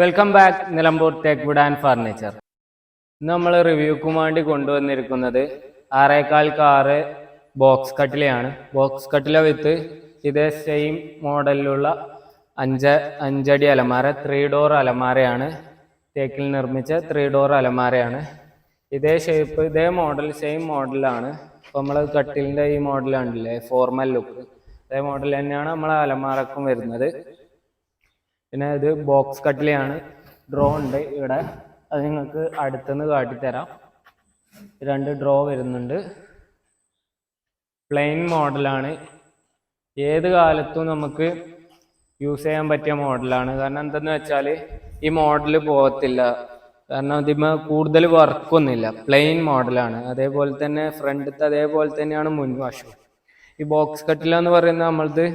Welcome back Nilambur തേക്ക് would and furniture. ഇന്ന് നമ്മൾ റിവ്യൂക്കും വേണ്ടി കൊണ്ടുവന്നിരിക്കുന്നത് 6x6 ബോക്സ് കട്ടിലയാണ്. ബോക്സ് കട്ടില വിത്ത് ഇതേ സെയിം മോഡലിലുള്ള അഞ്ചടി അലമാര, 3 ഡോർ അലമാരയാണ്. തേക്കിൽ നിർമ്മിച്ച 3 ഡോർ അലമാരയാണ്. ഇതേ ഷേപ്പ്, ഇതേ മോഡൽ, സെയിം മോഡലാണ്. അപ്പോൾ നമ്മൾ കട്ടിലിൻ്റെ ഈ മോഡലാണല്ലേ ഫോർമൽ ലുക്ക്, അതേ മോഡൽ തന്നെയാണ് നമ്മളെ അലമാരക്കും വരുന്നത്. പിന്നെ ഇത് ബോക്സ് കട്ടിലയാണ്. ഡ്രോ ഉണ്ട് ഇവിടെ, അത് നിങ്ങൾക്ക് അടുത്തുനിന്ന് കാട്ടിത്തരാം. 2 ഡ്രോ വരുന്നുണ്ട്. പ്ലെയിൻ മോഡലാണ്. ഏത് കാലത്തും നമുക്ക് യൂസ് ചെയ്യാൻ പറ്റിയ മോഡലാണ്. കാരണം എന്തെന്ന് വെച്ചാൽ ഈ മോഡൽ പോകത്തില്ല, കാരണം ഇതിന് കൂടുതൽ വർക്കൊന്നുമില്ല. പ്ലെയിൻ മോഡലാണ്. അതേപോലെ തന്നെ ഫ്രണ്ടത്തെ അതേപോലെ തന്നെയാണ് മുൻവശം. ഈ ബോക്സ് കട്ടില എന്ന് പറയുന്നത് നമ്മളത്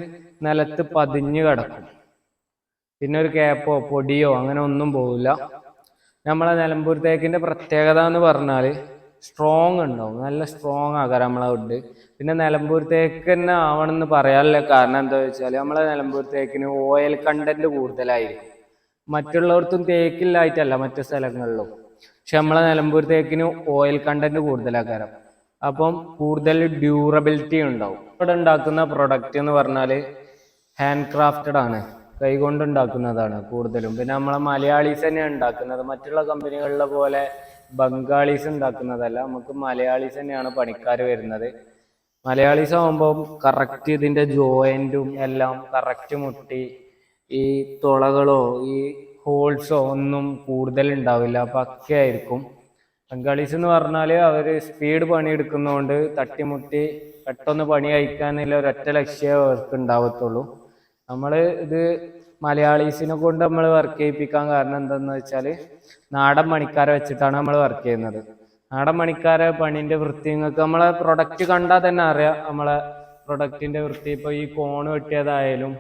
നിലത്ത് പതിഞ്ഞ് കിടക്കും. പിന്നെ ഒരു ക്യാപ്പോ പൊടിയോ അങ്ങനെ ഒന്നും പോകില്ല. നമ്മളെ നിലമ്പൂർ തേക്കിന്റെ പ്രത്യേകത എന്ന് പറഞ്ഞാൽ സ്ട്രോങ് ഉണ്ടാവും, നല്ല സ്ട്രോങ് ആകാരം നമ്മളെ വുഡ്. പിന്നെ നിലമ്പൂർ തേക്ക് തന്നെ ആവണമെന്ന് പറയാനുള്ള കാരണം എന്താ വെച്ചാൽ നമ്മളെ നിലമ്പൂർ തേക്കിന് ഓയിൽ കണ്ടന്റ് കൂടുതലായിരിക്കും. മറ്റുള്ളവർക്കും തേക്കില്ലായിട്ടല്ല മറ്റു സ്ഥലങ്ങളിലും, പക്ഷെ നമ്മളെ നിലമ്പൂർ തേക്കിന് ഓയിൽ കണ്ടന്റ് കൂടുതലാകാരം. അപ്പം കൂടുതൽ ഡ്യൂറബിലിറ്റി ഉണ്ടാവും. ഇവിടെ ഉണ്ടാക്കുന്ന പ്രൊഡക്റ്റ് എന്ന് പറഞ്ഞാൽ ഹാൻഡ് ക്രാഫ്റ്റഡ് ആണ്, കൈകൊണ്ട് ഉണ്ടാക്കുന്നതാണ് കൂടുതലും. പിന്നെ നമ്മളെ മലയാളീസ് തന്നെയാണ് ഉണ്ടാക്കുന്നത്. മറ്റുള്ള കമ്പനികളിലെ പോലെ ബംഗാളീസ് ഉണ്ടാക്കുന്നതല്ല, നമുക്ക് മലയാളീസ് തന്നെയാണ് പണിക്കാർ വരുന്നത്. മലയാളീസ് ആകുമ്പോൾ കറക്റ്റ് ഇതിൻ്റെ ജോയിൻറ്റും എല്ലാം കറക്റ്റ് മുട്ടി, ഈ തുളകളോ ഈ ഹോൾസോ ഒന്നും കൂടുതൽ ഉണ്ടാവില്ല, പക്കയായിരിക്കും. ബംഗാളീസ് എന്ന് പറഞ്ഞാൽ അവർ സ്പീഡ് പണിയെടുക്കുന്നതുകൊണ്ട് തട്ടിമുട്ടി പെട്ടെന്ന് പണി കഴിക്കാനുള്ള ഒരൊറ്റ ലക്ഷ്യമേ അവർക്ക് ഉണ്ടാവത്തുള്ളൂ. നമ്മൾ ഇത് മലയാളീസിനെ കൊണ്ട് നമ്മൾ വർക്ക് ചെയ്യിപ്പിക്കാൻ കാരണം എന്താണെന്ന് വെച്ചാൽ നാടൻ പണിക്കാരെ വെച്ചിട്ടാണ് നമ്മൾ വർക്ക് ചെയ്യുന്നത്. നാടൻ പണിക്കാരെ പണിൻ്റെ വൃത്തി നിങ്ങൾക്ക് നമ്മളെ പ്രൊഡക്റ്റ് കണ്ടാൽ തന്നെ അറിയാം. നമ്മളെ പ്രൊഡക്റ്റിൻ്റെ വൃത്തി, ഇപ്പോൾ ഈ കോണ് വെട്ടിയതായാലും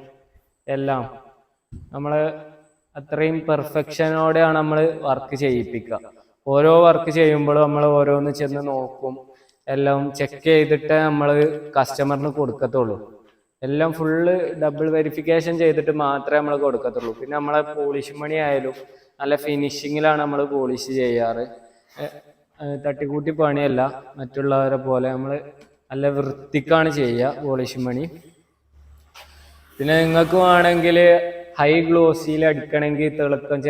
എല്ലാം നമ്മൾ അത്രയും പെർഫെക്ഷനോടെയാണ് നമ്മൾ വർക്ക് ചെയ്യിപ്പിക്കുക. ഓരോ വർക്ക് ചെയ്യുമ്പോഴും നമ്മൾ ഓരോന്ന് ചെന്ന് നോക്കും, എല്ലാം ചെക്ക് ചെയ്തിട്ട് നമ്മൾ കസ്റ്റമറിന് കൊടുക്കത്തുള്ളൂ. എല്ലാം ഫുള്ള് ഡബിൾ വെരിഫിക്കേഷൻ ചെയ്തിട്ട് മാത്രമേ നമ്മൾ കൊടുക്കത്തുള്ളൂ. പിന്നെ നമ്മളെ പോളിഷ് മണി ആയാലും നല്ല ഫിനിഷിങ്ങിലാണ് നമ്മൾ പോളിഷ് ചെയ്യാറ്. തട്ടിക്കൂട്ടി പണിയല്ല, മറ്റുള്ളവരെ പോലെ നമ്മൾ നല്ല വൃത്തിക്കാണ് ചെയ്യുക പോളിഷ് മണി. പിന്നെ നിങ്ങൾക്ക് വേണമെങ്കിൽ ഹൈ ഗ്ലോസിയിൽ അടിക്കണമെങ്കിൽ തിളക്കം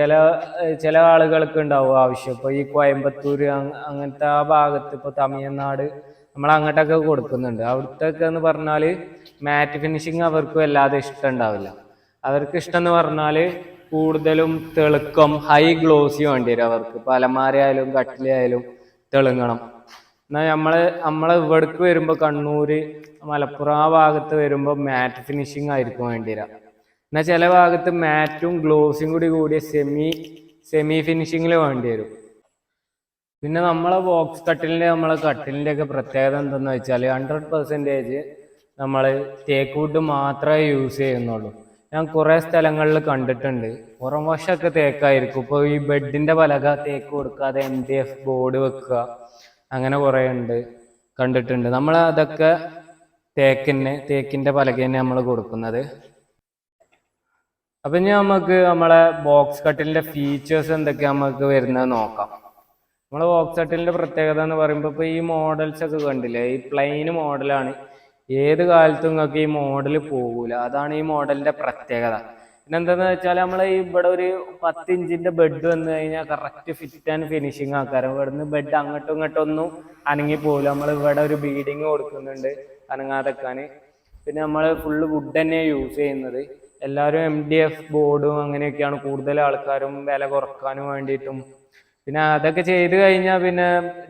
ചില ആളുകൾക്ക് ഉണ്ടാവും ആവശ്യം. ഇപ്പോൾ ഈ കോയമ്പത്തൂർ അങ്ങനത്തെ ആ ഭാഗത്ത്, ഇപ്പോൾ തമിഴ്നാട് നമ്മൾ അങ്ങോട്ടൊക്കെ കൊടുക്കുന്നുണ്ട്. അവിടുത്തെ എന്ന് പറഞ്ഞാൽ മാറ്റ് ഫിനിഷിങ് അവർക്ക് വല്ലാതെ ഇഷ്ടം ഉണ്ടാവില്ല. അവർക്ക് ഇഷ്ടം എന്ന് പറഞ്ഞാൽ കൂടുതലും തിളക്കം, ഹൈ ഗ്ലോസി വേണ്ടി വരും അവർക്ക്. ഇപ്പോൾ അലമാരയായാലും കട്ടിലായാലും തിളങ്ങണം. എന്നാൽ നമ്മളെ ഇവിടേക്ക് വരുമ്പോൾ കണ്ണൂർ, മലപ്പുറം ആ ഭാഗത്ത് വരുമ്പോൾ മാറ്റ് ഫിനിഷിങ് ആയിരിക്കും വേണ്ടി വരിക. എന്നാൽ ചില ഭാഗത്ത് മാറ്റും ഗ്ലോസും കൂടിയ സെമി ഫിനിഷിങ്ങിൽ വേണ്ടി വരും. പിന്നെ നമ്മളെ ബോക്സ് കട്ടിലിൻ്റെ ഒക്കെ പ്രത്യേകത എന്തെന്ന് വെച്ചാൽ 100% നമ്മൾ തേക്ക് വുഡ് മാത്രമേ യൂസ് ചെയ്യുന്നുള്ളൂ. ഞാൻ കുറേ സ്ഥലങ്ങളിൽ കണ്ടിട്ടുണ്ട് പുറം വശമൊക്കെ തേക്കായിരിക്കും. ഇപ്പോൾ ഈ ബെഡിൻ്റെ പലക തേക്ക് കൊടുക്കാതെ MDF ബോർഡ് വെക്കുക, അങ്ങനെ കുറേ കണ്ടിട്ടുണ്ട്. നമ്മൾ അതൊക്കെ തേക്കിൻ്റെ പലക തന്നെ നമ്മൾ കൊടുക്കുന്നത്. അപ്പം ഇനി നമുക്ക് നമ്മളെ ബോക്സ് കട്ടിലിൻ്റെ ഫീച്ചേഴ്സ് എന്തൊക്കെയാണ് നമുക്ക് വരുന്നത് നോക്കാം. നമ്മളെ ബോക്സ് കട്ടിലിൻ്റെ പ്രത്യേകത എന്ന് പറയുമ്പോൾ ഇപ്പോൾ ഈ മോഡൽസ് ഒക്കെ കണ്ടില്ലേ, ഈ പ്ലെയിൻ മോഡലാണ്. ഏത് കാലത്തും നിങ്ങൾക്ക് ഈ മോഡൽ പോകൂല, അതാണ് ഈ മോഡലിൻ്റെ പ്രത്യേകത. പിന്നെ എന്താണെന്ന് വെച്ചാൽ നമ്മൾ ഇവിടെ ഒരു 10 ഇഞ്ചിൻ്റെ ബെഡ് വന്നു കഴിഞ്ഞാൽ കറക്റ്റ് ഫിറ്റ് ആൻഡ് ഫിനിഷിങ് ആക്കാരം. ഇവിടുന്ന് ബെഡ് അങ്ങോട്ടും ഇങ്ങോട്ടൊന്നും അനങ്ങി പോകില്ല. നമ്മൾ ഇവിടെ ഒരു ബീഡിങ് കൊടുക്കുന്നുണ്ട് അനങ്ങാതെക്കാൻ. പിന്നെ നമ്മൾ ഫുള്ള് വുഡ് തന്നെയാണ് യൂസ് ചെയ്യുന്നത്. എല്ലാവരും MDF ബോർഡും അങ്ങനെയൊക്കെയാണ് കൂടുതൽ ആൾക്കാരും വില കുറക്കാനും വേണ്ടിയിട്ടും. പിന്നെ അതൊക്കെ ചെയ്ത് കഴിഞ്ഞാൽ പിന്നെ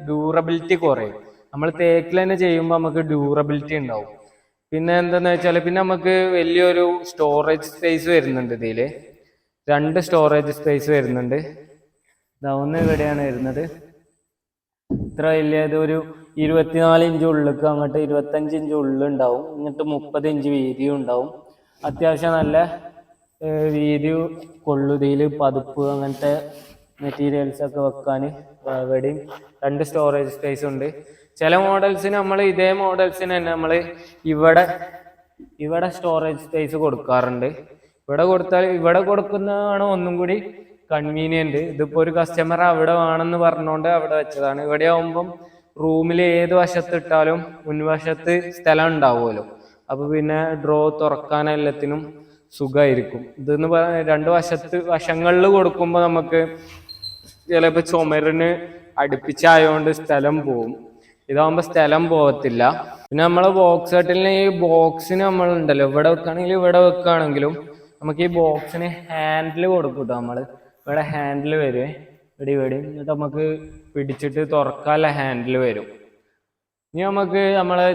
ഡ്യൂറബിലിറ്റി കുറയും. നമ്മൾ തേക്കിൽ തന്നെ ചെയ്യുമ്പോൾ നമുക്ക് ഡ്യൂറബിലിറ്റി ഉണ്ടാവും. പിന്നെ എന്താന്ന് വെച്ചാൽ പിന്നെ നമുക്ക് വലിയൊരു സ്റ്റോറേജ് സ്പേസ് വരുന്നുണ്ട്. ഇതിൽ 2 സ്റ്റോറേജ് സ്പേസ് വരുന്നുണ്ട്. ഒന്ന് ഇവിടെയാണ് വരുന്നത്. ഇത്ര വലിയത് ഒരു 24 ഇഞ്ച് ഉള്ളിലേക്ക്, അങ്ങോട്ട് 25 ഇഞ്ച് ഉള്ളുണ്ടാവും, ഇങ്ങോട്ട് 30 ഇഞ്ച് വീതിയും ഉണ്ടാവും. അത്യാവശ്യം നല്ല വീതി കൊള്ളുതിയിൽ പതുപ്പ് അങ്ങനത്തെ മെറ്റീരിയൽസ് ഒക്കെ വെക്കാൻ ഇവിടെയും 2 സ്റ്റോറേജ് സ്പേസ് ഉണ്ട്. ചില മോഡൽസിന് നമ്മൾ ഇതേ മോഡൽസിന് തന്നെ നമ്മൾ ഇവിടെ സ്റ്റോറേജ് സ്പേസ് കൊടുക്കാറുണ്ട്. ഇവിടെ കൊടുക്കുന്നതാണ് ഒന്നും കൂടി കൺവീനിയന്റ്. ഇതിപ്പോ ഒരു കസ്റ്റമർ അവിടെ വേണമെന്ന് പറഞ്ഞുകൊണ്ട് അവിടെ വെച്ചതാണ്. ഇവിടെ ആവുമ്പം റൂമിൽ ഏത് വശത്ത് ഇട്ടാലും മുൻവശത്ത് സ്ഥലം ഉണ്ടാവുമല്ലോ. അപ്പൊ പിന്നെ ഡ്രോ തുറക്കാൻ എല്ലാത്തിനും സുഖമായിരിക്കും. ഇതെന്ന് രണ്ട് വശങ്ങളിൽ കൊടുക്കുമ്പോൾ നമുക്ക് ചിലപ്പോ ചുമരിന് അടുപ്പിച്ചായോണ്ട് സ്ഥലം പോവും. ഇതാവുമ്പോ സ്ഥലം പോകത്തില്ല. പിന്നെ നമ്മള് ബോക്സ് ഹട്ടിലിന് ഈ ബോക്സിന് നമ്മളുണ്ടല്ലോ, ഇവിടെ വെക്കുകയാണെങ്കിലും ഇവിടെ വെക്കുകയാണെങ്കിലും നമുക്ക് ഈ ബോക്സിന് ഹാൻഡിൽ കൊടുക്കും കേട്ടോ. നമ്മള് ഇവിടെ ഹാൻഡിൽ വരുവേ, ഇവിടെ എന്നിട്ട് നമുക്ക് പിടിച്ചിട്ട് തുറക്കാനുള്ള ഹാൻഡിൽ വരും. ഇനി നമുക്ക്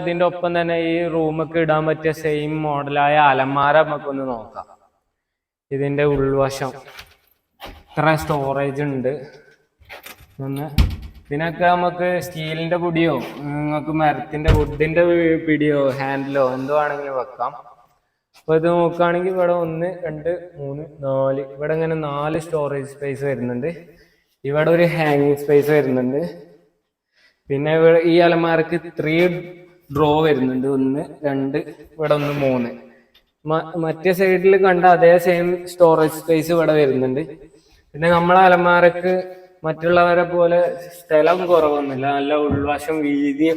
ഇതിന്റെ ഒപ്പം തന്നെ ഈ റൂമൊക്കെ ഇടാൻ പറ്റിയ സെയിം മോഡലായ അലമാര നമുക്കൊന്ന് നോക്കാം. ഇതിന്റെ ഉൾവശം ഇത്ര സ്റ്റോറേജ് ഉണ്ട്. ഇതിനൊക്കെ നമുക്ക് സ്റ്റീലിന്റെ പിടിയോ നിങ്ങൾക്ക് മരത്തിന്റെ വുഡിന്റെ പിടിയോ ഹാൻഡിലോ എന്തോ ആണെങ്കിലും വെക്കാം. അപ്പൊ ഇത് നോക്കുകയാണെങ്കിൽ ഇവിടെ 1 2 3 4 ഇവിടെ ഇങ്ങനെ 4 സ്റ്റോറേജ് സ്പേസ് വരുന്നുണ്ട്. ഇവിടെ ഒരു ഹാങ്ങിങ് സ്പേസ് വരുന്നുണ്ട്. പിന്നെ ഈ അലമാരക്ക് 3 ഡ്രോ വരുന്നുണ്ട്. 1 2 ഇവിടെ 1 3. മറ്റേ സൈഡിൽ കണ്ട അതേ സെയിം സ്റ്റോറേജ് സ്പേസ് ഇവിടെ വരുന്നുണ്ട്. പിന്നെ നമ്മളെ അലമാരക്ക് മറ്റുള്ളവരെ പോലെ സ്ഥലം കുറവൊന്നുമില്ല. നല്ല ഉൾവശം വീതി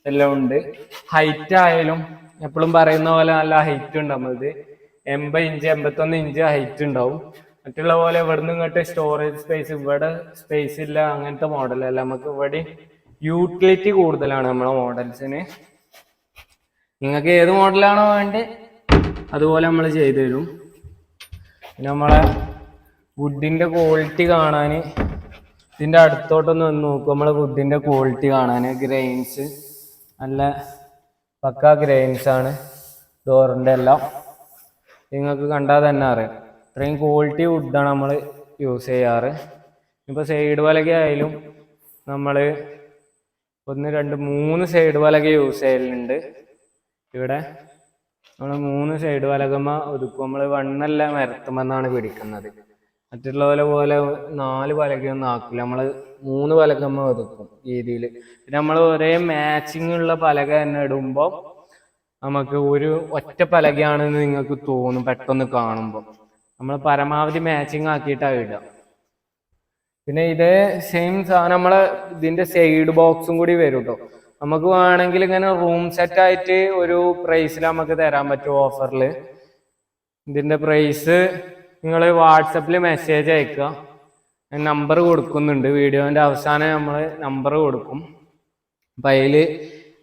എല്ലാം ഉണ്ട്. ഹൈറ്റ് ആയാലും എപ്പോഴും പറയുന്ന പോലെ നല്ല ഹൈറ്റ് ഉണ്ട്. നമ്മളത് 80 ഇഞ്ച് 81 ഇഞ്ച് ഹൈറ്റ് ഉണ്ടാവും. മറ്റുള്ള പോലെ ഇവിടുന്ന് ഇങ്ങോട്ട് സ്റ്റോറേജ് സ്പേസ് ഇവിടെ സ്പേസ് ഇല്ല, അങ്ങനത്തെ മോഡലല്ല. നമുക്ക് ഇവിടെ യൂട്ടിലിറ്റി കൂടുതലാണ് നമ്മളെ മോഡൽസിന്. നിങ്ങൾക്ക് ഏത് മോഡലാണോ വേണ്ടത് അതുപോലെ നമ്മൾ ചെയ്തു തരും. പിന്നെ നമ്മളെ വുഡിന്റെ ക്വാളിറ്റി കാണാൻ ഇതിന്റെ അടുത്തോട്ടൊന്ന് വന്ന് നോക്കും. നമ്മളെ വുഡിന്റെ ക്വാളിറ്റി കാണാൻ ഗ്രെയിൻസ് നല്ല പക്ക ഗ്രെയിൻസ് ആണ്. ഡോറിന്റെ എല്ലാം നിങ്ങൾക്ക് കണ്ടാൽ തന്നെ അറിയാം. ഇത്രയും ക്വാളിറ്റി വുഡാണ് നമ്മൾ യൂസ് ചെയ്യാറ്. ഇപ്പൊ സൈഡ് പലക ആയാലും നമ്മൾ 1 2 3 സൈഡ് പലക യൂസ് ചെയ്യലുണ്ട്. ഇവിടെ നമ്മൾ 3 സൈഡ് പലകമ്മ ഒതുക്കും. നമ്മൾ വണ്ണല്ല മരത്തുമെന്നാണ് പിടിക്കുന്നത്. മറ്റുള്ള പോലെ 4 പലകയൊന്നും ആക്കില്ല. നമ്മള് 3 പലകമ്മ ഒതുക്കും രീതിയിൽ. പിന്നെ നമ്മൾ ഒരേ മാച്ചിങ് ഉള്ള പലക തന്നെ ഇടുമ്പോൾ നമുക്ക് ഒരു ഒറ്റ പലകയാണെന്ന് നിങ്ങൾക്ക് തോന്നും പെട്ടെന്ന് കാണുമ്പോൾ. നമ്മൾ പരമാവധി മാച്ചിങ് ആക്കിയിട്ടാണ് ഇടുക. പിന്നെ ഇതേ സെയിം സാധനം നമ്മളെ ഇതിന്റെ സൈഡ് ബോക്സും കൂടി വരും കേട്ടോ. നമുക്ക് വേണമെങ്കിൽ ഇങ്ങനെ റൂം സെറ്റ് ആയിട്ട് ഒരു പ്രൈസിൽ നമുക്ക് തരാൻ പറ്റും ഓഫറിൽ. ഇതിന്റെ പ്രൈസ് നിങ്ങൾ വാട്സപ്പിൽ മെസ്സേജ് അയക്കുക. നമ്പർ കൊടുക്കുന്നുണ്ട്. വീഡിയോന്റെ അവസാനം നമ്മൾ നമ്പർ കൊടുക്കും. അപ്പം അതിൽ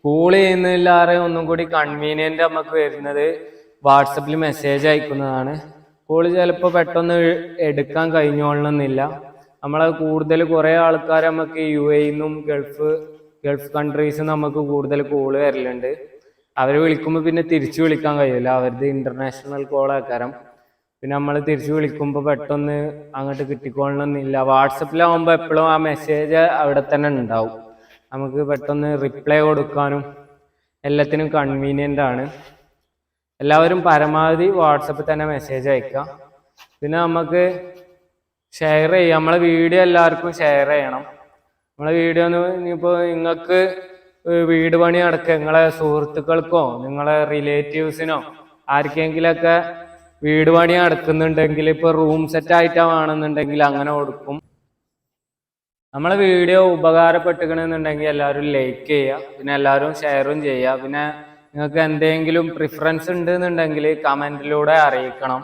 കോൾ ചെയ്യുന്നില്ലാതെ ഒന്നും കൂടി കൺവീനിയന്റ് നമുക്ക് വരുന്നത് വാട്സപ്പിൽ മെസ്സേജ് അയക്കുന്നതാണ്. കോൾ ചിലപ്പോൾ പെട്ടെന്ന് എടുക്കാൻ കഴിഞ്ഞോളണമെന്നില്ല. നമ്മളെ കൂടുതൽ കുറേ ആൾക്കാർ നമുക്ക് UAE-ന്നും ഗൾഫ് കൺട്രീസ് നമുക്ക് കൂടുതൽ കോള് വരലുണ്ട്. അവർ വിളിക്കുമ്പോൾ പിന്നെ തിരിച്ചു വിളിക്കാൻ കഴിയില്ല. അവരുടെ ഇന്റർനാഷണൽ കോൾ ആക്കാരം. പിന്നെ നമ്മൾ തിരിച്ചു വിളിക്കുമ്പോൾ പെട്ടെന്ന് അങ്ങോട്ട് കിട്ടിക്കൊള്ളണമെന്നില്ല. വാട്സപ്പിലാവുമ്പോൾ എപ്പോഴും ആ മെസ്സേജ് അവിടെ തന്നെ ഉണ്ടാവും. നമുക്ക് പെട്ടെന്ന് റിപ്ലൈ കൊടുക്കാനും എല്ലാത്തിനും കൺവീനിയന്റ് ആണ്. എല്ലാവരും പരമാവധി വാട്സപ്പിൽ തന്നെ മെസ്സേജ് അയക്കുക. പിന്നെ നമുക്ക് ഷെയർ ചെയ്യാം. നമ്മളെ വീഡിയോ എല്ലാവർക്കും ഷെയർ ചെയ്യണം. നമ്മളെ വീഡിയോ ഇനിയിപ്പോൾ നിങ്ങൾക്ക് വീട് പണി അടക്കം നിങ്ങളെ സുഹൃത്തുക്കൾക്കോ നിങ്ങളെ റിലേറ്റീവ്സിനോ ആർക്കെങ്കിലൊക്കെ വീട് പണി നടക്കുന്നുണ്ടെങ്കിൽ, ഇപ്പൊ റൂം സെറ്റ് ആയിട്ടാണെന്നുണ്ടെങ്കിൽ അങ്ങനെ കൊടുക്കും. നമ്മളെ വീഡിയോ ഉപകാരപ്പെട്ടിക്കണമെന്നുണ്ടെങ്കിൽ എല്ലാവരും ലൈക്ക് ചെയ്യുക. പിന്നെ എല്ലാവരും ഷെയറും ചെയ്യുക. പിന്നെ നിങ്ങൾക്ക് എന്തെങ്കിലും പ്രിഫറൻസ് ഉണ്ടെന്നുണ്ടെങ്കിൽ കമന്റിലൂടെ അറിയിക്കണം.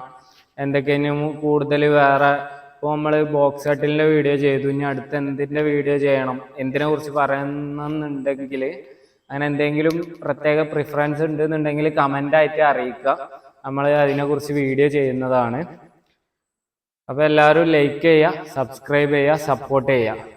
എന്തൊക്കെയും കൂടുതൽ വേറെ ഇപ്പോൾ നമ്മൾ ബോക്സ് ഹട്ടിലിന്റെ വീഡിയോ ചെയ്തു, ഇനി അടുത്ത എന്തിന്റെ വീഡിയോ ചെയ്യണം, എന്തിനെ കുറിച്ച് പറയണമെന്നുണ്ടെങ്കിൽ അങ്ങനെ എന്തെങ്കിലും പ്രത്യേക പ്രിഫറൻസ് ഉണ്ടെന്നുണ്ടെങ്കിൽ കമന്റ് ആയിട്ട് അറിയിക്കുക. നമ്മൾ അതിനെക്കുറിച്ച് വീഡിയോ ചെയ്യുന്നതാണ്. അപ്പോൾ എല്ലാവരും ലൈക്ക് ചെയ്യുക, സബ്സ്ക്രൈബ് ചെയ്യുക, സപ്പോർട്ട് ചെയ്യുക.